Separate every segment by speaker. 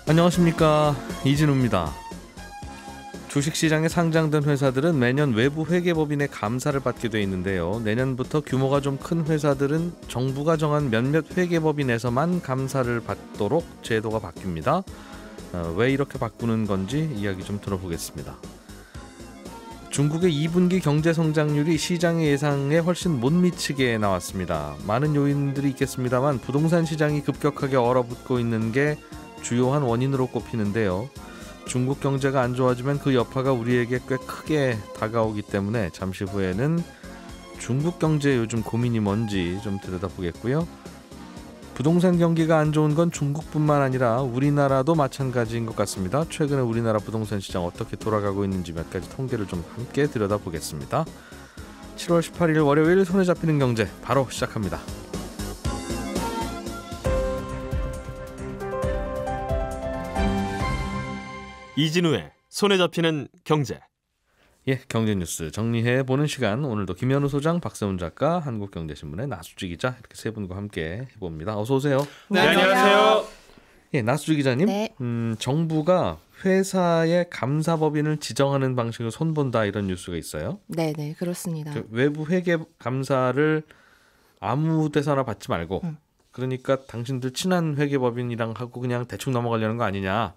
Speaker 1: 안녕하십니까, 이진우입니다. 주식시장에 상장된 회사들은 매년 외부 회계법인의 감사를 받게 돼 있는데요. 내년부터 규모가 좀 큰 회사들은 정부가 정한 몇몇 회계법인에서만 감사를 받도록 제도가 바뀝니다. 왜 이렇게 바꾸는 건지 이야기 좀 들어보겠습니다. 중국의 2분기 경제 성장률이 시장의 예상에 훨씬 못 미치게 나왔습니다. 많은 요인들이 있겠습니다만 부동산 시장이 급격하게 얼어붙고 있는 게 주요한 원인으로 꼽히는데요. 중국 경제가 안 좋아지면 그 여파가 우리에게 꽤 크게 다가오기 때문에 잠시 후에는 중국 경제의 요즘 고민이 뭔지 좀 들여다보겠고요. 부동산 경기가 안 좋은 건 중국뿐만 아니라 우리나라도 마찬가지인 것 같습니다. 최근에 우리나라 부동산 시장 어떻게 돌아가고 있는지 몇 가지 통계를 좀 함께 들여다보겠습니다. 7월 18일 월요일 손에 잡히는 경제 바로 시작합니다.
Speaker 2: 이진우의 손에 잡히는 경제.
Speaker 1: 경제 뉴스 정리해보는 시간. 오늘도 김현우 소장, 박세훈 작가, 한국경제신문의 나수지 기자 이렇게 세 분과 함께 해봅니다. 어서 오세요.
Speaker 2: 네, 안녕하세요.
Speaker 1: 나수지 기자님.
Speaker 3: 네.
Speaker 1: 정부가 회사의 감사법인을 지정하는 방식을 손본다 이런 뉴스가 있어요.
Speaker 3: 네, 그렇습니다.
Speaker 1: 외부 회계 감사를 아무 데서나 받지 말고 그러니까 당신들 친한 회계법인이랑 하고 그냥 대충 넘어가려는 거 아니냐.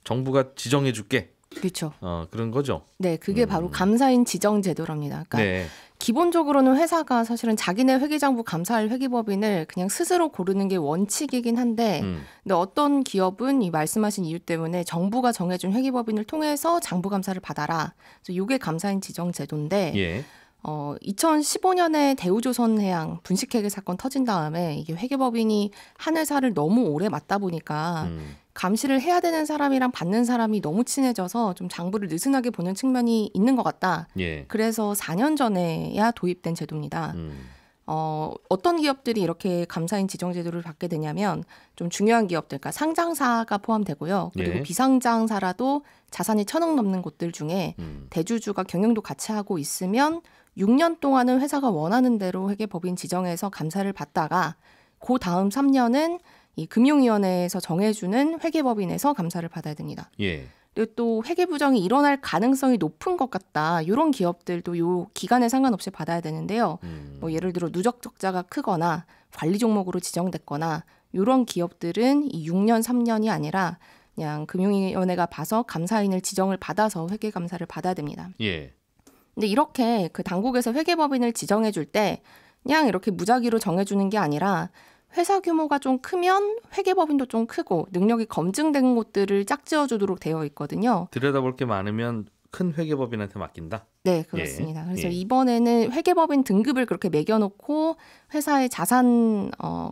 Speaker 1: 정부가 지정해 줄게.
Speaker 3: 그렇죠.
Speaker 1: 그런 거죠.
Speaker 3: 네, 그게 바로 감사인 지정 제도랍니다. 그러니까
Speaker 1: 네.
Speaker 3: 기본적으로는 회사가 사실은 자기네 회계장부 감사할 회계법인을 그냥 스스로 고르는 게 원칙이긴 한데 근데 어떤 기업은 이 말씀하신 이유 때문에 정부가 정해준 회계법인을 통해서 장부 감사를 받아라. 그래서 이게 감사인 지정 제도인데
Speaker 1: 예.
Speaker 3: 2015년에 대우조선해양 분식회계 사건 터진 다음에 이게 회계법인이 한 회사를 너무 오래 맡다 보니까 감시를 해야 되는 사람이랑 받는 사람이 너무 친해져서 좀 장부를 느슨하게 보는 측면이 있는 것 같다.
Speaker 1: 예.
Speaker 3: 그래서 4년 전에야 도입된 제도입니다. 어떤 기업들이 이렇게 감사인 지정 제도를 받게 되냐면 좀 중요한 기업들, 그러니까 상장사가 포함되고요. 그리고
Speaker 1: 예.
Speaker 3: 비상장사라도 자산이 1,000억 넘는 곳들 중에 대주주가 경영도 같이 하고 있으면 6년 동안은 회사가 원하는 대로 회계법인 지정해서 감사를 받다가 그 다음 3년은 이 금융위원회에서 정해주는 회계법인에서 감사를 받아야 됩니다.
Speaker 1: 예.
Speaker 3: 그리고 또 회계부정이 일어날 가능성이 높은 것 같다. 이런 기업들도 요 기간에 상관없이 받아야 되는데요. 뭐 예를 들어 누적 적자가 크거나 관리 종목으로 지정됐거나 이런 기업들은 이 6년, 3년이 아니라 그냥 금융위원회가 봐서 감사인을 지정을 받아서 회계감사를 받아야 됩니다.
Speaker 1: 예.
Speaker 3: 근데 이렇게 그 당국에서 회계법인을 지정해 줄 때 그냥 이렇게 무작위로 정해주는 게 아니라 회사 규모가 좀 크면 회계법인도 좀 크고 능력이 검증된 곳들을 짝지어 주도록 되어 있거든요.
Speaker 1: 들여다볼 게 많으면 큰 회계법인한테 맡긴다?
Speaker 3: 네, 그렇습니다.
Speaker 1: 예.
Speaker 3: 그래서
Speaker 1: 예. 이번에는
Speaker 3: 이번에는 회계법인 등급을 그렇게 매겨놓고 회사의 자산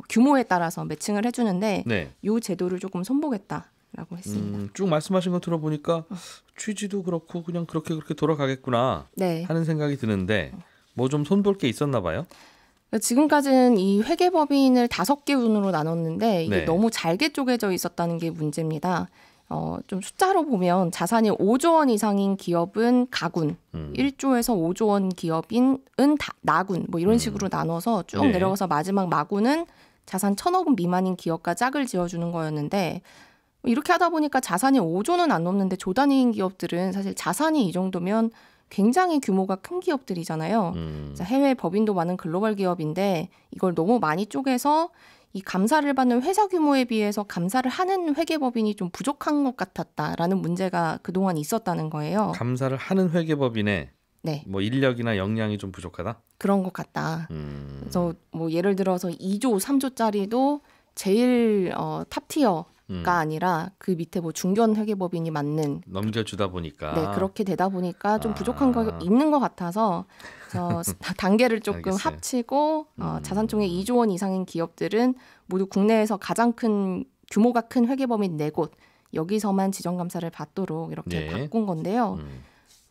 Speaker 3: 규모에 따라서 매칭을 해주는데
Speaker 1: 네.
Speaker 3: 이 제도를 조금 손보겠다라고 했습니다.
Speaker 1: 쭉 말씀하신 거 들어보니까 취지도 그렇고 그냥 그렇게 돌아가겠구나
Speaker 3: 네.
Speaker 1: 하는 생각이 드는데 뭐 좀 손볼 게 있었나 봐요?
Speaker 3: 지금까지는 이 회계법인을 5개 운으로 나눴는데 이게
Speaker 1: 네.
Speaker 3: 너무 잘게 쪼개져 있었다는 게 문제입니다. 좀 숫자로 보면 자산이 5조 원 이상인 기업은 가군, 1조에서 5조 원 기업은 나군 뭐 이런 식으로 나눠서 쭉
Speaker 1: 네.
Speaker 3: 내려가서 마지막 마군은 자산 1,000억 원 미만인 기업과 짝을 지어주는 거였는데 이렇게 하다 보니까 자산이 5조는 안 넘는데 조 단위인 기업들은 사실 자산이 이 정도면 굉장히 규모가 큰 기업들이잖아요. 해외 법인도 많은 글로벌 기업인데 이걸 너무 많이 쪼개서 이 감사를 받는 회사 규모에 비해서 감사를 하는 회계법인이 좀 부족한 것 같았다라는 문제가 그동안 있었다는 거예요.
Speaker 1: 감사를 하는 회계법인에
Speaker 3: 네,
Speaker 1: 뭐 인력이나 역량이 좀 부족하다?
Speaker 3: 그런 것 같다. 그래서 뭐 예를 들어서 2조, 3조짜리도 제일 탑티어 가 아니라 그 밑에 뭐 중견 회계법인이 맞는
Speaker 1: 넘겨주다 보니까
Speaker 3: 네, 그렇게 되다 보니까 좀 부족한 거 있는 것 같아서 단계를 조금
Speaker 1: 알겠어요.
Speaker 3: 합치고 자산총액 2조 원 이상인 기업들은 모두 국내에서 가장 큰 규모가 큰 회계법인 4곳 여기서만 지정감사를 받도록 이렇게
Speaker 1: 네.
Speaker 3: 바꾼 건데요.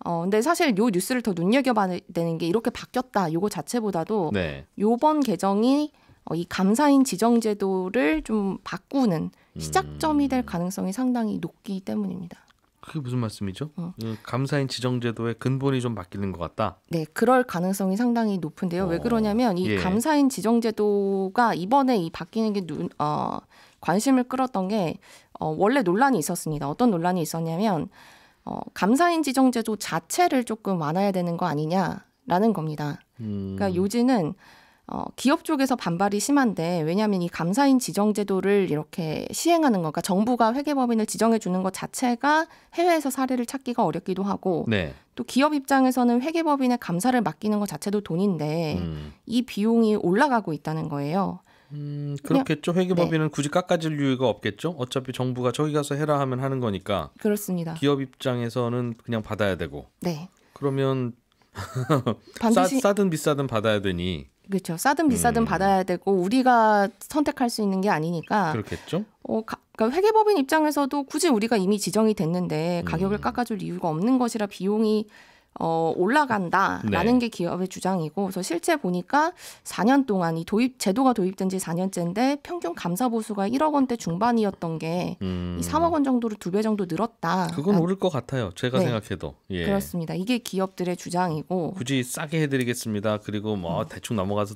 Speaker 3: 근데 사실 요 뉴스를 더 눈여겨봐야 되는 게 이렇게 바뀌었다 요거 자체보다도
Speaker 1: 네.
Speaker 3: 요번 개정이 이 감사인 지정 제도를 좀 바꾸는 시작점이 될 가능성이 상당히 높기 때문입니다.
Speaker 1: 그게 무슨 말씀이죠? 감사인 지정제도의 근본이 좀 바뀌는 것 같다.
Speaker 3: 네, 그럴 가능성이 상당히 높은데요. 왜 그러냐면 이
Speaker 1: 예.
Speaker 3: 감사인 지정제도가 이번에 이 바뀌는 게 관심을 끌었던 게 원래 논란이 있었습니다. 어떤 논란이 있었냐면 감사인 지정제도 자체를 조금 완화해야 되는 거 아니냐라는 겁니다. 그러니까 요지는 기업 쪽에서 반발이 심한데 왜냐하면 이 감사인 지정제도를 이렇게 시행하는 거, 그러니까 정부가 회계법인을 지정해 주는 것 자체가 해외에서 사례를 찾기가 어렵기도 하고
Speaker 1: 네.
Speaker 3: 또 기업 입장에서는 회계법인에 감사를 맡기는 것 자체도 돈인데 이 비용이 올라가고 있다는 거예요.
Speaker 1: 그렇겠죠. 회계법인은 굳이 깎아줄 이유가 없겠죠. 어차피 정부가 저기 가서 해라 하면 하는 거니까.
Speaker 3: 그렇습니다.
Speaker 1: 기업 입장에서는 그냥 받아야 되고.
Speaker 3: 네.
Speaker 1: 그러면
Speaker 3: 반드시
Speaker 1: 싸든 비싸든 받아야 되니.
Speaker 3: 그렇죠. 싸든 비싸든 받아야 되고 우리가 선택할 수 있는 게 아니니까.
Speaker 1: 그렇겠죠.
Speaker 3: 그러니까 회계법인 입장에서도 굳이 우리가 이미 지정이 됐는데 가격을 깎아줄 이유가 없는 것이라 비용이 올라간다라는
Speaker 1: 네.
Speaker 3: 게 기업의 주장이고, 그래서 실제 보니까 4년 동안 이 제도가 도입된 지 4년째인데 평균 감사 보수가 1억 원대 중반이었던 게 이 3억 원 정도로 2배 정도 늘었다.
Speaker 1: 그건 오를 것 같아요. 제가
Speaker 3: 네.
Speaker 1: 생각해도. 예.
Speaker 3: 그렇습니다. 이게 기업들의 주장이고.
Speaker 1: 굳이 싸게 해드리겠습니다. 그리고 뭐 대충 넘어가서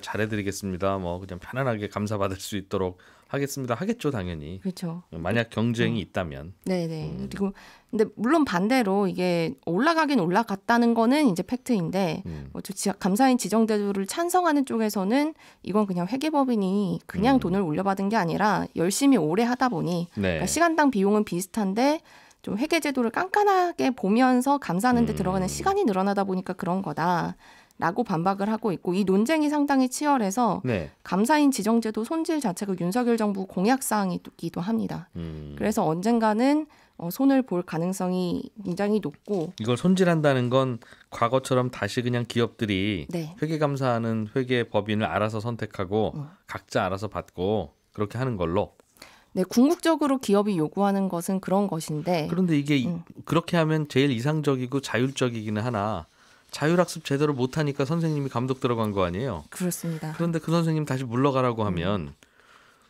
Speaker 1: 잘해드리겠습니다. 뭐 그냥 편안하게 감사받을 수 있도록 하겠습니다. 하겠죠, 당연히.
Speaker 3: 그렇죠.
Speaker 1: 만약 경쟁이 있다면.
Speaker 3: 네네. 그리고 근데 물론 반대로 이게 올라가긴 올라갔다는 거는 이제 팩트인데 감사인 지정제도를 찬성하는 쪽에서는 이건 그냥 회계법인이 그냥 돈을 올려받은 게 아니라 열심히 오래 하다 보니
Speaker 1: 네.
Speaker 3: 그러니까 시간당 비용은 비슷한데 좀 회계제도를 깐깐하게 보면서 감사하는 데 들어가는 시간이 늘어나다 보니까 그런 거다. 라고 반박을 하고 있고, 이 논쟁이 상당히 치열해서
Speaker 1: 네.
Speaker 3: 감사인 지정제도 손질 자체가 윤석열 정부 공약사항이기도 합니다. 그래서 언젠가는 손을 볼 가능성이 굉장히 높고,
Speaker 1: 이걸 손질한다는 건 과거처럼 다시 그냥 기업들이
Speaker 3: 네.
Speaker 1: 회계감사하는 회계법인을 알아서 선택하고 각자 알아서 받고 그렇게 하는 걸로.
Speaker 3: 네, 궁극적으로 기업이 요구하는 것은 그런 것인데.
Speaker 1: 그런데 이게 그렇게 하면 제일 이상적이고 자율적이기는 하나, 자율학습 제대로 못하니까 선생님이 감독 들어간 거 아니에요.
Speaker 3: 그렇습니다.
Speaker 1: 그런데 그 선생님 다시 물러가라고 하면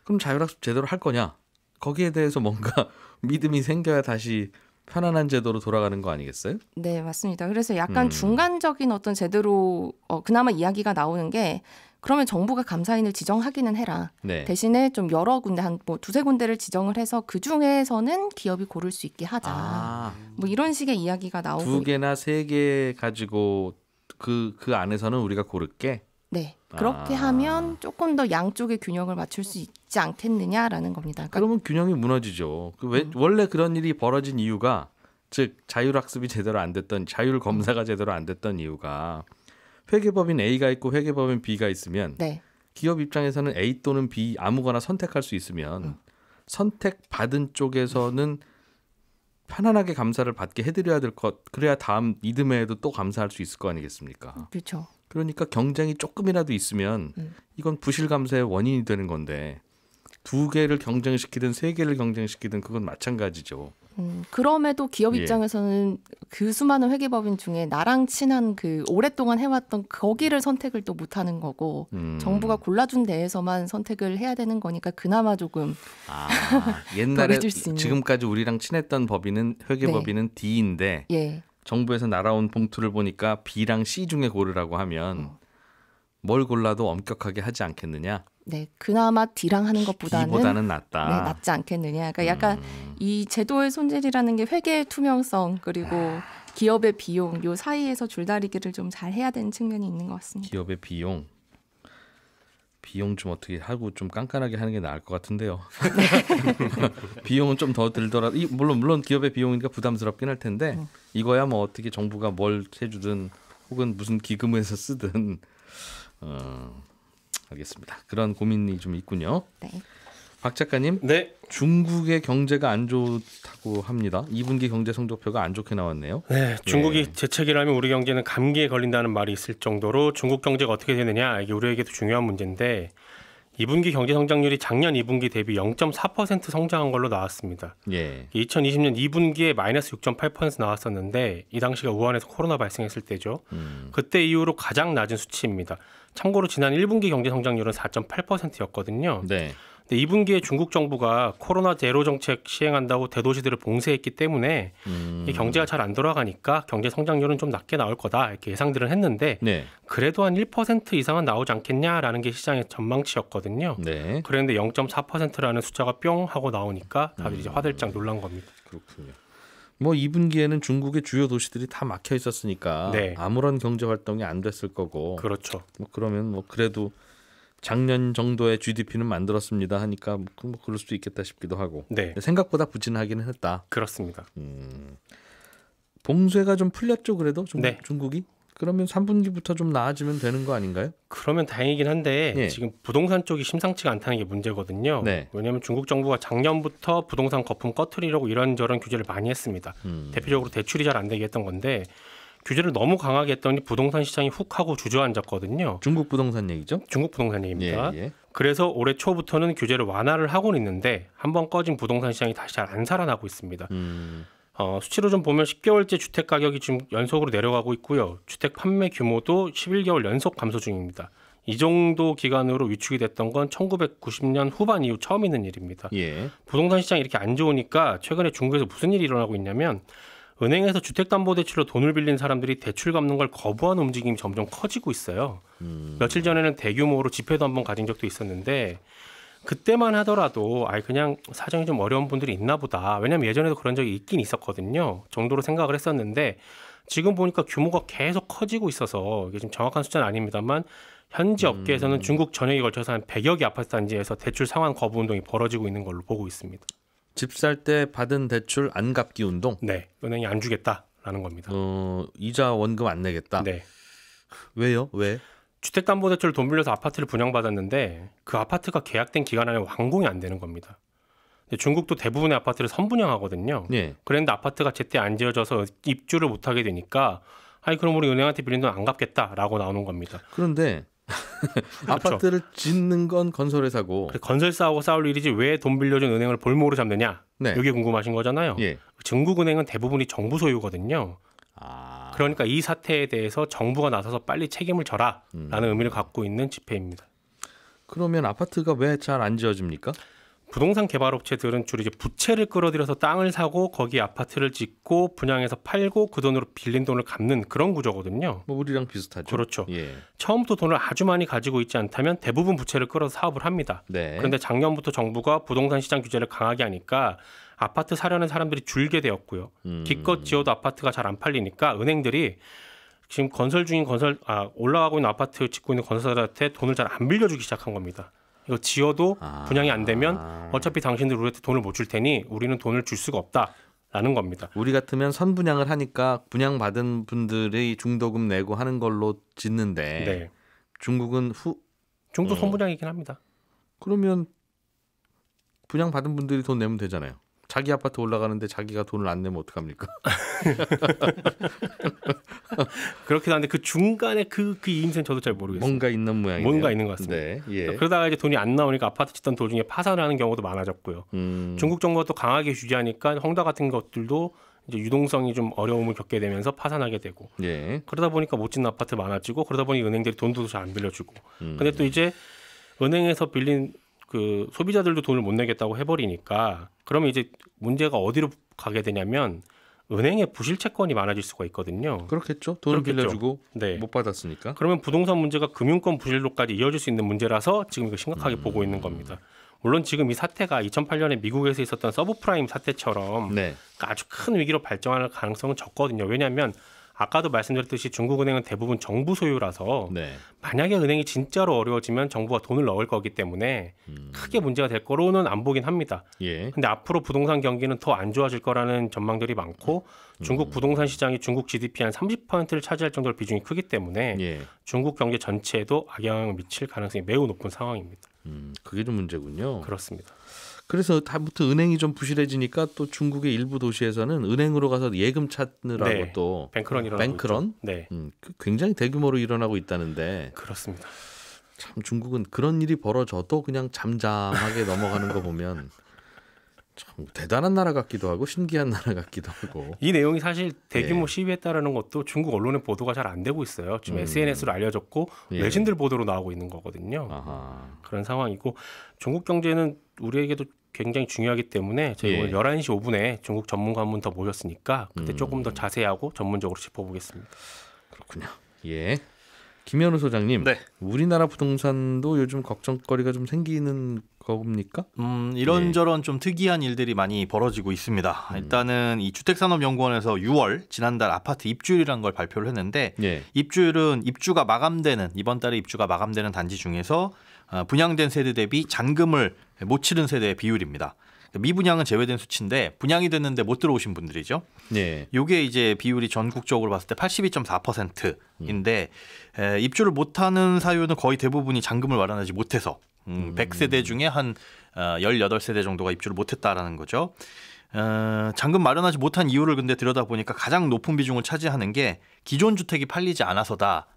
Speaker 1: 그럼 자율학습 제대로 할 거냐? 거기에 대해서 뭔가 믿음이 생겨야 다시 편안한 제도로 돌아가는 거 아니겠어요?
Speaker 3: 네, 맞습니다. 그래서 약간 중간적인 어떤 제대로 그나마 이야기가 나오는 게, 그러면 정부가 감사인을 지정하기는 해라.
Speaker 1: 네.
Speaker 3: 대신에 좀 여러 군데, 한 뭐 두세 군데를 지정을 해서 그 중에서는 기업이 고를 수 있게 하자. 뭐 이런 식의 이야기가 나오고.
Speaker 1: 2개나 3개 가지고 그 안에서는 우리가 고를게.
Speaker 3: 네. 그렇게 하면 조금 더 양쪽의 균형을 맞출 수 있지 않겠느냐라는 겁니다. 그러니까
Speaker 1: 그러면 균형이 무너지죠. 원래 그런 일이 벌어진 이유가, 즉 자율학습이 제대로 안 됐던, 자율검사가 제대로 안 됐던 이유가, 회계법인 A가 있고 회계법인 B가 있으면
Speaker 3: 네.
Speaker 1: 기업 입장에서는 A 또는 B 아무거나 선택할 수 있으면 선택받은 쪽에서는 편안하게 감사를 받게 해드려야 될 것, 그래야 다음 이듬해에도 또 감사할 수 있을 거 아니겠습니까?
Speaker 3: 그렇죠.
Speaker 1: 그러니까 경쟁이 조금이라도 있으면 이건 부실 감사의 원인이 되는 건데, 2개를 경쟁시키든 3개를 경쟁시키든 그건 마찬가지죠.
Speaker 3: 그럼에도 기업
Speaker 1: 예.
Speaker 3: 입장에서는 그 수많은 회계법인 중에 나랑 친한 그 오랫동안 해왔던 거기를 선택을 또 못하는 거고, 정부가 골라준 데에서만 선택을 해야 되는 거니까 그나마 조금
Speaker 1: 옛날에
Speaker 3: 덜해줄 수 있는.
Speaker 1: 지금까지 우리랑 친했던 법인은 회계법인은 D인데
Speaker 3: 예.
Speaker 1: 정부에서 날아온 봉투를 보니까 B랑 C 중에 고르라고 하면 뭘 골라도 엄격하게 하지 않겠느냐?
Speaker 3: 네, 그나마 D랑 하는 것보다는
Speaker 1: B보다는 낫다.
Speaker 3: 네, 낫지 않겠느냐. 그러니까 약간 이 제도의 손질이라는 게 회계의 투명성 그리고 기업의 비용 요 사이에서 줄다리기를 좀 잘 해야 되는 측면이 있는 것 같습니다.
Speaker 1: 기업의 비용 좀 어떻게 하고 좀 깐깐하게 하는 게 나을 것 같은데요. 비용은 좀 더 들더라도 물론 기업의 비용이니까 부담스럽긴 할 텐데 이거야 뭐 어떻게 정부가 뭘 해주든 혹은 무슨 기금에서 쓰든 알겠습니다. 그런 고민이 좀 있군요.
Speaker 3: 네.
Speaker 1: 박 작가님,
Speaker 2: 네.
Speaker 1: 중국의 경제가 안 좋다고 합니다. 2분기 경제 성적표가 안 좋게 나왔네요.
Speaker 2: 네, 중국이
Speaker 1: 예.
Speaker 2: 재채기를 하면 우리 경제는 감기에 걸린다는 말이 있을 정도로 중국 경제가 어떻게 되느냐, 이게 우리에게도 중요한 문제인데 2분기 경제 성장률이 작년 2분기 대비 0.4% 성장한 걸로 나왔습니다.
Speaker 1: 예.
Speaker 2: 2020년 2분기에 마이너스 6.8% 나왔었는데 이 당시가 우한에서 코로나 발생했을 때죠. 그때 이후로 가장 낮은 수치입니다. 참고로 지난 1분기 경제 성장률은 4.8%였거든요.
Speaker 1: 네.
Speaker 2: 근데 2분기에 중국 정부가 코로나 제로 정책 시행한다고 대도시들을 봉쇄했기 때문에 이 경제가 잘 안 돌아가니까 경제 성장률은 좀 낮게 나올 거다 이렇게 예상들을 했는데
Speaker 1: 네.
Speaker 2: 그래도 한 1% 이상은 나오지 않겠냐라는 게 시장의 전망치였거든요.
Speaker 1: 네.
Speaker 2: 그랬는데 0.4%라는 숫자가 뿅 하고 나오니까 다들 이제 화들짝 놀란 겁니다.
Speaker 1: 그렇군요. 뭐 2분기에는 중국의 주요 도시들이 다 막혀 있었으니까
Speaker 2: 네.
Speaker 1: 아무런 경제 활동이 안 됐을 거고.
Speaker 2: 그렇죠.
Speaker 1: 뭐 그러면 뭐 그래도 작년 정도의 GDP는 만들었습니다 하니까 뭐 그럴 수도 있겠다 싶기도 하고.
Speaker 2: 네,
Speaker 1: 생각보다 부진하기는 했다.
Speaker 2: 그렇습니다.
Speaker 1: 봉쇄가 좀 풀렸죠, 그래도
Speaker 2: 네.
Speaker 1: 중국이? 그러면 3분기부터 좀 나아지면 되는 거 아닌가요?
Speaker 2: 그러면 다행이긴 한데
Speaker 1: 예.
Speaker 2: 지금 부동산 쪽이 심상치가 않다는 게 문제거든요.
Speaker 1: 네.
Speaker 2: 왜냐하면 중국 정부가 작년부터 부동산 거품 꺼트리려고 이런저런 규제를 많이 했습니다. 대표적으로 대출이 잘 안 되게 했던 건데 규제를 너무 강하게 했더니 부동산 시장이 훅 하고 주저앉았거든요.
Speaker 1: 중국 부동산 얘기죠?
Speaker 2: 중국 부동산 얘기입니다.
Speaker 1: 예.
Speaker 2: 그래서 올해 초부터는 규제를 완화를 하고는 있는데 한번 꺼진 부동산 시장이 다시 잘 안 살아나고 있습니다. 수치로 좀 보면 10개월째 주택 가격이 지금 연속으로 내려가고 있고요. 주택 판매 규모도 11개월 연속 감소 중입니다. 이 정도 기간으로 위축이 됐던 건 1990년 후반 이후 처음 있는 일입니다.
Speaker 1: 예.
Speaker 2: 부동산 시장이 이렇게 안 좋으니까 최근에 중국에서 무슨 일이 일어나고 있냐면 은행에서 주택담보대출로 돈을 빌린 사람들이 대출 갚는 걸 거부하는 움직임이 점점 커지고 있어요. 며칠 전에는 대규모로 집회도 한번 가진 적도 있었는데 그때만 하더라도 그냥 사정이 좀 어려운 분들이 있나 보다. 왜냐하면 예전에도 그런 적이 있긴 있었거든요. 정도로 생각을 했었는데 지금 보니까 규모가 계속 커지고 있어서 이게 지금 정확한 숫자는 아닙니다만 현지 업계에서는 중국 전역에 걸쳐서 한 100여 개 아파트 단지에서 대출 상환 거부 운동이 벌어지고 있는 걸로 보고 있습니다.
Speaker 1: 집 살 때 받은 대출 안 갚기 운동?
Speaker 2: 네, 은행이 안 주겠다라는 겁니다.
Speaker 1: 이자 원금 안 내겠다?
Speaker 2: 네.
Speaker 1: 왜요? 왜?
Speaker 2: 주택담보대출을 돈 빌려서 아파트를 분양받았는데 그 아파트가 계약된 기간 안에 완공이 안 되는 겁니다. 근데 중국도 대부분의 아파트를 선분양하거든요.
Speaker 1: 예.
Speaker 2: 그런데 아파트가 제때 안 지어져서 입주를 못하게 되니까 그럼 우리 은행한테 빌린 돈 안 갚겠다라고 나오는 겁니다.
Speaker 1: 그런데 아파트를 짓는 건 건설회사고.
Speaker 2: 건설사하고 싸울 일이지 왜 돈 빌려준 은행을 볼모로 잡느냐.
Speaker 1: 네.
Speaker 2: 이게 궁금하신 거잖아요.
Speaker 1: 예.
Speaker 2: 중국은행은 대부분이 정부 소유거든요.
Speaker 1: 아.
Speaker 2: 그러니까 이 사태에 대해서 정부가 나서서 빨리 책임을 져라라는 의미를 갖고 있는 집회입니다.
Speaker 1: 그러면 아파트가 왜 잘 안 지어집니까?
Speaker 2: 부동산 개발업체들은 주로 이제 부채를 끌어들여서 땅을 사고 거기에 아파트를 짓고 분양해서 팔고 그 돈으로 빌린 돈을 갚는 그런 구조거든요.
Speaker 1: 뭐 우리랑 비슷하죠.
Speaker 2: 그렇죠.
Speaker 1: 예.
Speaker 2: 처음부터 돈을 아주 많이 가지고 있지 않다면 대부분 부채를 끌어서 사업을 합니다.
Speaker 1: 네.
Speaker 2: 그런데 작년부터 정부가 부동산 시장 규제를 강하게 하니까 아파트 사려는 사람들이 줄게 되었고요. 기껏 지어도 아파트가 잘 안 팔리니까 은행들이 지금 올라가고 있는 아파트 짓고 있는 건설사들한테 돈을 잘 안 빌려주기 시작한 겁니다. 이거 지어도 분양이 안 되면 어차피 당신들 우리한테 돈을 못 줄 테니 우리는 돈을 줄 수가 없다라는 겁니다.
Speaker 1: 우리 같으면 선분양을 하니까 분양받은 분들이 중도금 내고 하는 걸로 짓는데
Speaker 2: 네.
Speaker 1: 중국은
Speaker 2: 중도 선분양이긴 합니다.
Speaker 1: 그러면 분양받은 분들이 돈 내면 되잖아요. 자기 아파트 올라가는데 자기가 돈을 안 내면 어떡합니까?
Speaker 2: 그렇긴 한데 그 중간에 그 이임새는 저도 잘 모르겠어요.
Speaker 1: 뭔가 있는 모양이네요.
Speaker 2: 뭔가 있는 것 같습니다.
Speaker 1: 네, 예.
Speaker 2: 그러다가 이제 돈이 안 나오니까 아파트 짓던 도중에 파산을 하는 경우도 많아졌고요. 중국 정부가 또 강하게 규제하니까 헝다 같은 것들도 이제 유동성이 좀 어려움을 겪게 되면서 파산하게 되고
Speaker 1: 예.
Speaker 2: 그러다 보니까 못 짓는 아파트 많아지고 그러다 보니 은행들이 돈도 잘 안 빌려주고 근데 또 이제 은행에서 빌린 그 소비자들도 돈을 못 내겠다고 해버리니까 그러면 이제 문제가 어디로 가게 되냐면 은행의 부실 채권이 많아질 수가 있거든요.
Speaker 1: 그렇겠죠. 돈을
Speaker 2: 그렇겠죠.
Speaker 1: 빌려주고
Speaker 2: 네.
Speaker 1: 못 받았으니까.
Speaker 2: 그러면 부동산 문제가 금융권 부실로까지 이어질 수 있는 문제라서 지금 이거 심각하게 보고 있는 겁니다. 물론 지금 이 사태가 2008년에 미국에서 있었던 서브프라임 사태처럼
Speaker 1: 네.
Speaker 2: 아주 큰 위기로 발전할 가능성은 적거든요. 왜냐하면 아까도 말씀드렸듯이 중국은행은 대부분 정부 소유라서
Speaker 1: 네.
Speaker 2: 만약에 은행이 진짜로 어려워지면 정부가 돈을 넣을 거기 때문에 크게 문제가 될 거로는 안 보긴 합니다.
Speaker 1: 예.
Speaker 2: 근데 앞으로 부동산 경기는 더 안 좋아질 거라는 전망들이 많고 중국 부동산 시장이 중국 GDP 한 30%를 차지할 정도로 비중이 크기 때문에
Speaker 1: 예.
Speaker 2: 중국 경제 전체에도 악영향을 미칠 가능성이 매우 높은 상황입니다.
Speaker 1: 그게 좀 문제군요.
Speaker 2: 그렇습니다.
Speaker 1: 그래서 다부터 은행이 좀 부실해지니까 또 중국의 일부 도시에서는 은행으로 가서 예금 찾느라고
Speaker 2: 네.
Speaker 1: 또
Speaker 2: 뱅크런 일어나고
Speaker 1: 뱅크런?
Speaker 2: 있죠. 네,
Speaker 1: 굉장히 대규모로 일어나고 있다는데
Speaker 2: 그렇습니다.
Speaker 1: 참 중국은 그런 일이 벌어져도 그냥 잠잠하게 넘어가는 거 보면 참 대단한 나라 같기도 하고 신기한 나라 같기도 하고.
Speaker 2: 이 내용이 사실 대규모
Speaker 1: 예.
Speaker 2: 시위했다라는 것도 중국 언론의 보도가 잘 안 되고 있어요. 지금 SNS로 알려졌고
Speaker 1: 예.
Speaker 2: 외신들 보도로 나오고 있는 거거든요.
Speaker 1: 아하.
Speaker 2: 그런 상황이고 중국 경제는 우리에게도 굉장히 중요하기 때문에 저희
Speaker 1: 예.
Speaker 2: 오늘 11시 5분에 중국 전문가 한 분 더 모셨으니까 그때 조금 더 자세하고 전문적으로 짚어보겠습니다.
Speaker 1: 그렇군요. 예. 김현우 소장님,
Speaker 4: 네.
Speaker 1: 우리나라 부동산도 요즘 걱정거리가 좀 생기는 겁니까?
Speaker 4: 이런저런 좀 특이한 일들이 많이 벌어지고 있습니다. 일단은 이 주택산업연구원에서 6월 지난달 아파트 입주율이라는 걸 발표를 했는데
Speaker 1: 예.
Speaker 4: 입주율은 입주가 마감되는 이번 달에 입주가 마감되는 단지 중에서 분양된 세대 대비 잔금을 못 치른 세대의 비율입니다. 미분양은 제외된 수치인데 분양이 됐는데 못 들어오신 분들이죠.
Speaker 1: 예.
Speaker 4: 요게 이제 비율이 전국적으로 봤을 때 82.4%인데 입주를 못하는 사유는 거의 대부분이 잔금을 마련하지 못해서 100세대 중에 한 18세대 정도가 입주를 못했다라는 거죠. 잔금 마련하지 못한 이유를 근데 들여다보니까 가장 높은 비중을 차지하는 게 기존 주택이 팔리지 않아서다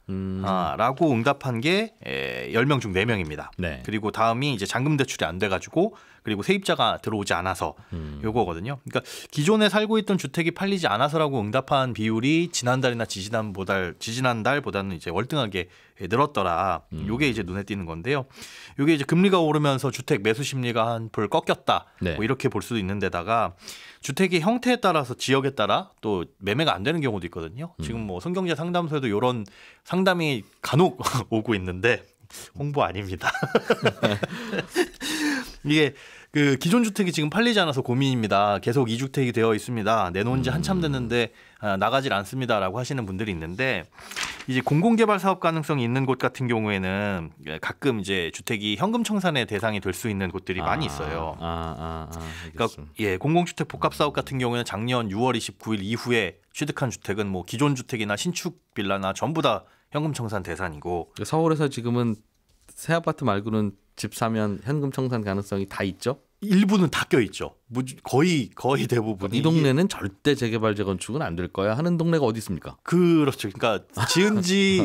Speaker 4: 라고 응답한 게 10명 중 4명입니다.
Speaker 1: 네.
Speaker 4: 그리고 다음이 이제 잔금 대출이 안 돼가지고 그리고 세입자가 들어오지 않아서 요거거든요. 그러니까 기존에 살고 있던 주택이 팔리지 않아서라고 응답한 비율이 지난달이나 지지난달보다는 이제 월등하게 늘었더라. 요게 이제 눈에 띄는 건데요. 요게 이제 금리가 오르면서 주택 매수 심리가 한풀 꺾였다.
Speaker 1: 네.
Speaker 4: 뭐 이렇게 볼 수도 있는데다가 주택의 형태에 따라서 지역에 따라 또 매매가 안 되는 경우도 있거든요. 지금 뭐 손경제 상담소에도 이런 상담이 간혹 오고 있는데 홍보 아닙니다. 이게 그 기존 주택이 지금 팔리지 않아서 고민입니다. 계속 2주택이 되어 있습니다. 내놓은 지 한참 됐는데 나가질 않습니다라고 하시는 분들이 있는데 이제 공공개발 사업 가능성이 있는 곳 같은 경우에는 가끔 이제 주택이 현금 청산의 대상이 될 수 있는 곳들이 많이 있어요. 그러니까 예, 공공주택 복합 사업 같은 경우에는 작년 6월 29일 이후에 취득한 주택은 뭐 기존 주택이나 신축 빌라나 전부 다 현금 청산 대상이고
Speaker 1: 서울에서 지금은 새 아파트 말고는 집 사면 현금 청산 가능성이 다 있죠?
Speaker 4: 일부는 다 껴 있죠. 거의 대부분.
Speaker 1: 이 동네는 절대 재개발 재건축은 안 될 거야 하는 동네가 어디 있습니까?
Speaker 4: 그렇죠. 그러니까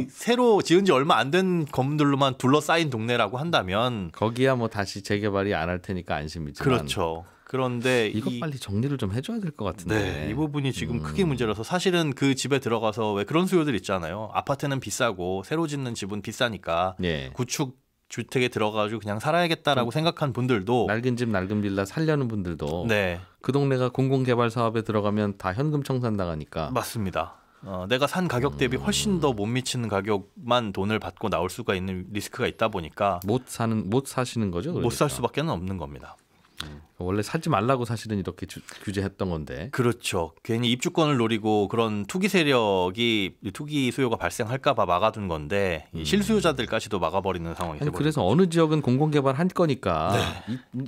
Speaker 4: 새로 지은 지 얼마 안 된 건물로만 둘러싸인 동네라고 한다면
Speaker 1: 거기야 뭐 다시 재개발이 안 할 테니까 안심이지만.
Speaker 4: 그렇죠. 그런데
Speaker 1: 이거 빨리 정리를 좀 해줘야 될 것 같은데.
Speaker 4: 네, 이 부분이 지금 크게 문제라서 사실은 그 집에 들어가서 왜 그런 수요들 있잖아요. 아파트는 비싸고 새로 짓는 집은 비싸니까
Speaker 1: 예.
Speaker 4: 구축 주택에 들어가지고 그냥 살아야겠다라고 생각한 분들도
Speaker 1: 낡은 집 낡은 빌라 살려는 분들도
Speaker 4: 네,
Speaker 1: 그 동네가 공공개발 사업에 들어가면 다 현금 청산 당하니까.
Speaker 4: 맞습니다. 내가 산 가격 대비 훨씬 더 못 미치는 가격만 돈을 받고 나올 수가 있는 리스크가 있다 보니까
Speaker 1: 못 사시는 거죠?
Speaker 4: 못 살
Speaker 1: 그러니까.
Speaker 4: 수밖에 없는 겁니다.
Speaker 1: 원래 사지 말라고 사실은 이렇게 규제했던 건데.
Speaker 4: 그렇죠. 괜히 입주권을 노리고 그런 투기 세력이 투기 수요가 발생할까 봐 막아둔 건데 이 실수요자들까지도 막아버리는 상황이
Speaker 1: 아니,
Speaker 4: 돼버린
Speaker 1: 그래서 어느 지역은 공공개발 할 거니까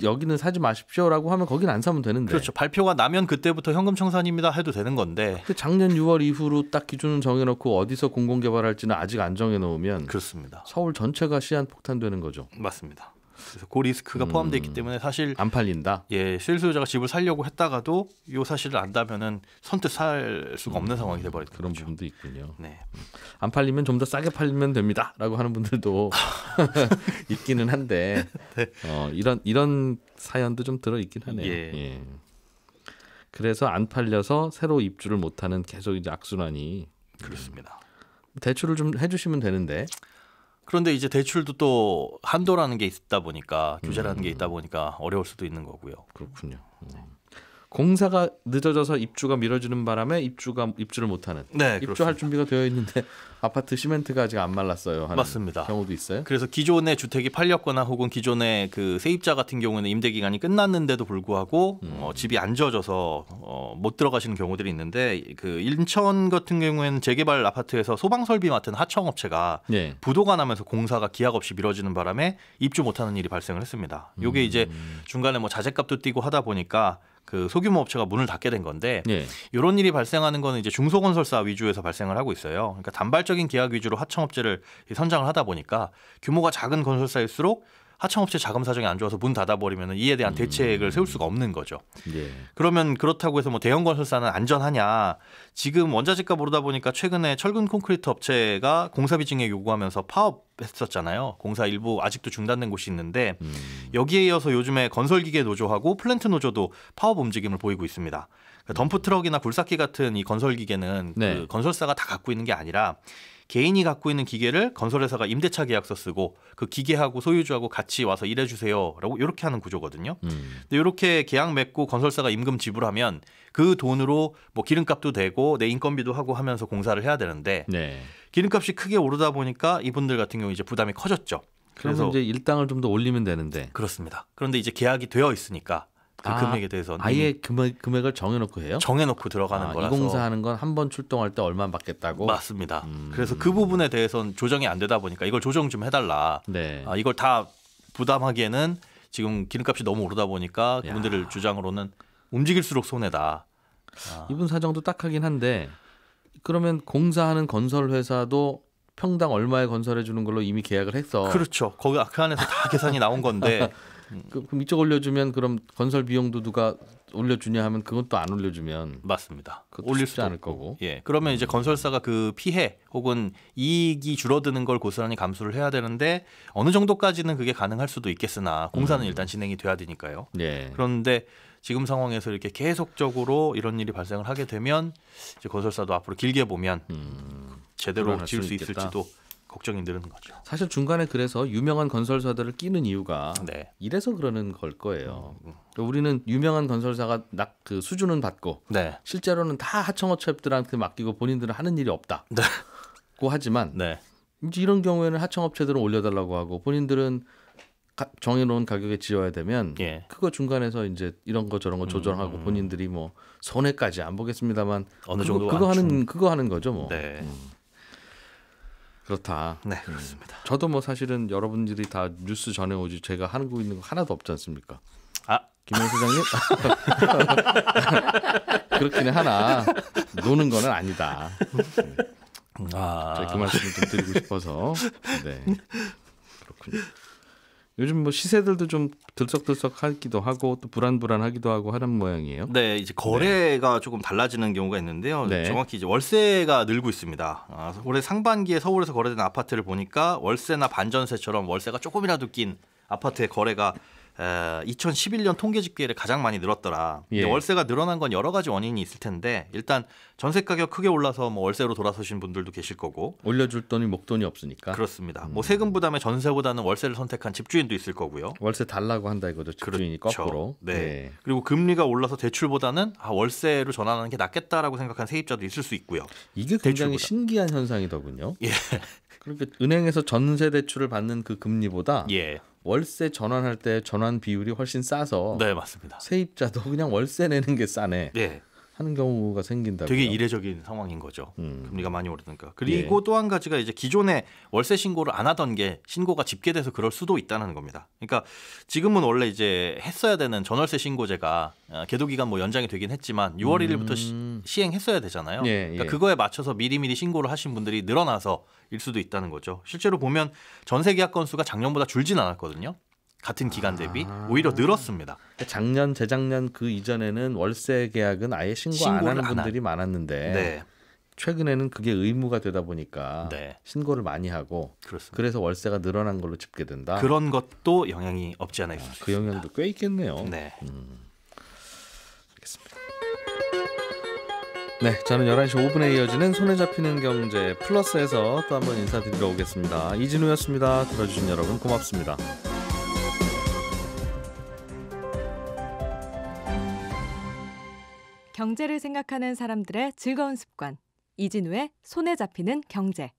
Speaker 1: 여기는 사지 마십시오라고 하면 거긴 안 사면 되는데.
Speaker 4: 그렇죠. 발표가 나면 그때부터 현금 청산입니다 해도 되는 건데
Speaker 1: 근데 작년 6월 이후로 딱 기준을 정해놓고 어디서 공공개발할지는 아직 안 정해놓으면
Speaker 4: 그렇습니다.
Speaker 1: 서울 전체가 시한폭탄되는 거죠.
Speaker 4: 맞습니다. 그래서 그 리스크가 포함되어 있기 때문에 사실
Speaker 1: 안 팔린다.
Speaker 4: 예, 실수요자가 집을 살려고 했다가도 이 사실을 안다면은 선뜻 살 수가 없는 상황이 돼버리는
Speaker 1: 그런
Speaker 4: 거죠.
Speaker 1: 부분도 있군요.
Speaker 4: 네.
Speaker 1: 안 팔리면 좀 더 싸게 팔리면 됩니다라고 하는 분들도 있기는 한데 이런 사연도 좀 들어 있긴 하네요.
Speaker 4: 예.
Speaker 1: 그래서 안 팔려서 새로 입주를 못하는 계속 이제 악순환이.
Speaker 4: 그렇습니다.
Speaker 1: 대출을 좀 해주시면 되는데.
Speaker 4: 그런데 이제 대출도 또 한도라는 게 있다 보니까 규제라는 게 있다 보니까 어려울 수도 있는 거고요.
Speaker 1: 그렇군요. 공사가 늦어져서 입주가 미뤄지는 바람에 입주를 못하는.
Speaker 4: 네,
Speaker 1: 입주할
Speaker 4: 그렇습니다.
Speaker 1: 준비가 되어 있는데 아파트 시멘트가 아직 안 말랐어요. 하는
Speaker 4: 맞습니다.
Speaker 1: 경우도 있어요.
Speaker 4: 그래서 기존의 주택이 팔렸거나 혹은 기존의 그 세입자 같은 경우는 임대 기간이 끝났는데도 불구하고 집이 안 지어져서 못 들어가시는 경우들이 있는데 그 인천 같은 경우에는 재개발 아파트에서 소방 설비 맡은 하청업체가
Speaker 1: 네.
Speaker 4: 부도가 나면서 공사가 기약 없이 미뤄지는 바람에 입주 못하는 일이 발생을 했습니다. 이게 이제 중간에 뭐 자재값도 뛰고 하다 보니까 그 소규모 업체가 문을 닫게 된 건데
Speaker 1: 예.
Speaker 4: 이런 일이 발생하는 거는 이제 중소건설사 위주에서 발생을 하고 있어요. 그러니까 단발적인 계약 위주로 하청업체를 선정을 하다 보니까 규모가 작은 건설사일수록 하청업체 자금 사정이 안 좋아서 문 닫아버리면 이에 대한 대책을 세울 수가 없는 거죠.
Speaker 1: 예.
Speaker 4: 그러면 그렇다고 해서 뭐 대형 건설사는 안전하냐? 지금 원자재값 오르다 보니까 최근에 철근 콘크리트 업체가 공사비 증액 요구하면서 파업했었잖아요. 공사 일부 아직도 중단된 곳이 있는데 여기에 이어서 요즘에 건설기계 노조하고 플랜트 노조도 파업 움직임을 보이고 있습니다. 그러니까 덤프트럭이나 굴삭기 같은 이 건설기계는
Speaker 1: 네.
Speaker 4: 그 건설사가 다 갖고 있는 게 아니라 개인이 갖고 있는 기계를 건설회사가 임대차 계약서 쓰고 그 기계하고 소유주하고 같이 와서 일해주세요라고 이렇게 하는 구조거든요. 근데 이렇게 계약 맺고 건설사가 임금 지불하면 그 돈으로 뭐 기름값도 되고 내 인건비도 하고 하면서 공사를 해야 되는데
Speaker 1: 네.
Speaker 4: 기름값이 크게 오르다 보니까 이분들 같은 경우 이제 부담이 커졌죠.
Speaker 1: 그래서 이제 일당을 좀 더 올리면 되는데.
Speaker 4: 그렇습니다. 그런데 이제 계약이 되어 있으니까 그 금액에 대해서
Speaker 1: 아예 금액을 정해놓고 해요?
Speaker 4: 정해놓고 들어가는 거라서
Speaker 1: 이 공사하는 건 한 번 출동할 때 얼마 받겠다고?
Speaker 4: 맞습니다. 그래서 그 부분에 대해서는 조정이 안 되다 보니까 이걸 조정 좀 해달라.
Speaker 1: 네.
Speaker 4: 이걸 다 부담하기에는 지금 기름값이 너무 오르다 보니까 그분들의 주장으로는 움직일수록 손해다.
Speaker 1: 이분 사정도 딱하긴 한데 그러면 공사하는 건설 회사도 평당 얼마에 건설해 주는 걸로 이미 계약을 했어.
Speaker 4: 그렇죠. 거기 그 안에서 다 계산이 나온 건데
Speaker 1: 그럼 이쪽 올려주면 그럼 건설 비용도 누가 올려주냐 하면 그건 또 안 올려주면
Speaker 4: 맞습니다.
Speaker 1: 올릴 수 않을 거고.
Speaker 4: 예. 그러면 이제 건설사가 그 피해 혹은 이익이 줄어드는 걸 고스란히 감수를 해야 되는데 어느 정도까지는 그게 가능할 수도 있겠으나 공사는 일단 진행이 돼야 되니까요.
Speaker 1: 예.
Speaker 4: 그런데 지금 상황에서 이렇게 계속적으로 이런 일이 발생을 하게 되면 이제 건설사도 앞으로 길게 보면 제대로
Speaker 1: 불안할
Speaker 4: 지을
Speaker 1: 수
Speaker 4: 수
Speaker 1: 있겠다.
Speaker 4: 있을지도 걱정이 늘는 거죠.
Speaker 1: 사실 중간에 그래서 유명한 건설사들을 끼는 이유가
Speaker 4: 네.
Speaker 1: 이래서 그러는 걸 거예요. 그러니까 우리는 유명한 건설사가 그 수준은 받고
Speaker 4: 네.
Speaker 1: 실제로는 다 하청업체들한테 맡기고 본인들은 하는 일이 없다고
Speaker 4: 네.
Speaker 1: 하지만
Speaker 4: 네.
Speaker 1: 이제 이런 경우에는 하청업체들은 올려달라고 하고 본인들은 정해놓은 가격에 지어야 되면
Speaker 4: 예.
Speaker 1: 그거 중간에서 이제 이런 거 저런 거 조정하고 본인들이 뭐 손해까지 안 보겠습니다만
Speaker 4: 어느 정도
Speaker 1: 그거 하는 거죠 뭐.
Speaker 4: 네.
Speaker 1: 그렇다.
Speaker 4: 네, 그렇습니다.
Speaker 1: 저도 뭐 사실은 여러분들이 다 뉴스 전해오지 제가 하고 있는 거 하나도 없지 않습니까? 김영 소장님 그렇기는 하나 노는 거는 아니다. 제가 그 말씀을 좀 드리고 싶어서. 네, 그렇군요. 요즘 뭐 시세들도 좀 들썩들썩하기도 하고 또 불안불안하기도 하고 하는 모양이에요.
Speaker 4: 네, 이제 거래가 조금 달라지는 경우가 있는데요.
Speaker 1: 네.
Speaker 4: 정확히 이제 월세가 늘고 있습니다. 올해 상반기에 서울에서 거래된 아파트를 보니까 월세나 반전세처럼 월세가 조금이라도 낀 아파트의 거래가 2011년 통계 집계를 가장 많이 늘었더라.
Speaker 1: 예.
Speaker 4: 월세가 늘어난 건 여러 가지 원인이 있을 텐데 일단 전세 가격 크게 올라서 뭐 월세로 돌아서신 분들도 계실 거고
Speaker 1: 올려줄 돈이 목돈이 없으니까.
Speaker 4: 그렇습니다. 뭐 세금 부담에 전세보다는 월세를 선택한 집주인도 있을 거고요.
Speaker 1: 월세 달라고 한다 이거죠. 집주인이
Speaker 4: 그렇죠.
Speaker 1: 거꾸로.
Speaker 4: 네.
Speaker 1: 네.
Speaker 4: 그리고 금리가 올라서 대출보다는 월세로 전환하는 게 낫겠다라고 생각한 세입자도 있을 수 있고요.
Speaker 1: 이게 굉장히
Speaker 4: 대출보다.
Speaker 1: 신기한 현상이더군요.
Speaker 4: 예.
Speaker 1: 그러니까 은행에서 전세 대출을 받는 그 금리보다
Speaker 4: 예.
Speaker 1: 월세 전환할 때 전환 비율이 훨씬 싸서
Speaker 4: 네, 맞습니다.
Speaker 1: 세입자도 그냥 월세 내는 게 싸네
Speaker 4: 네.
Speaker 1: 하는 경우가 생긴다고요.
Speaker 4: 되게 이례적인 상황인 거죠. 금리가 많이 오르니까. 그리고
Speaker 1: 예.
Speaker 4: 또 한 가지가 이제 기존에 월세 신고를 안 하던 게 신고가 집계돼서 그럴 수도 있다는 겁니다. 그러니까 지금은 원래 이제 했어야 되는 전월세 신고제가 계도 기간 뭐 연장이 되긴 했지만 6월 1일부터 시행했어야 되잖아요.
Speaker 1: 예,
Speaker 4: 그러니까
Speaker 1: 예.
Speaker 4: 그거에 맞춰서 미리미리 신고를 하신 분들이 늘어나서 일 수도 있다는 거죠. 실제로 보면 전세 계약 건수가 작년보다 줄진 않았거든요. 같은 기간 대비 오히려 늘었습니다.
Speaker 1: 작년, 재작년 그 이전에는 월세 계약은 아예 신고 안 하는 분들이 많았는데
Speaker 4: 네,
Speaker 1: 최근에는 그게 의무가 되다 보니까
Speaker 4: 네.
Speaker 1: 신고를 많이 하고
Speaker 4: 그렇습니다.
Speaker 1: 그래서 월세가 늘어난 걸로 집계된다.
Speaker 4: 그런 것도 영향이 없지 않아 있습니다.
Speaker 1: 그 영향도 꽤 있겠네요.
Speaker 4: 네.
Speaker 1: 알겠습니다. 네, 저는 11시 5분에 이어지는 손에 잡히는 경제 플러스에서 또 한번 인사드리러 오겠습니다. 이진우였습니다. 들어주신 여러분 고맙습니다.
Speaker 5: 경제를 생각하는 사람들의 즐거운 습관. 이진우의 손에 잡히는 경제.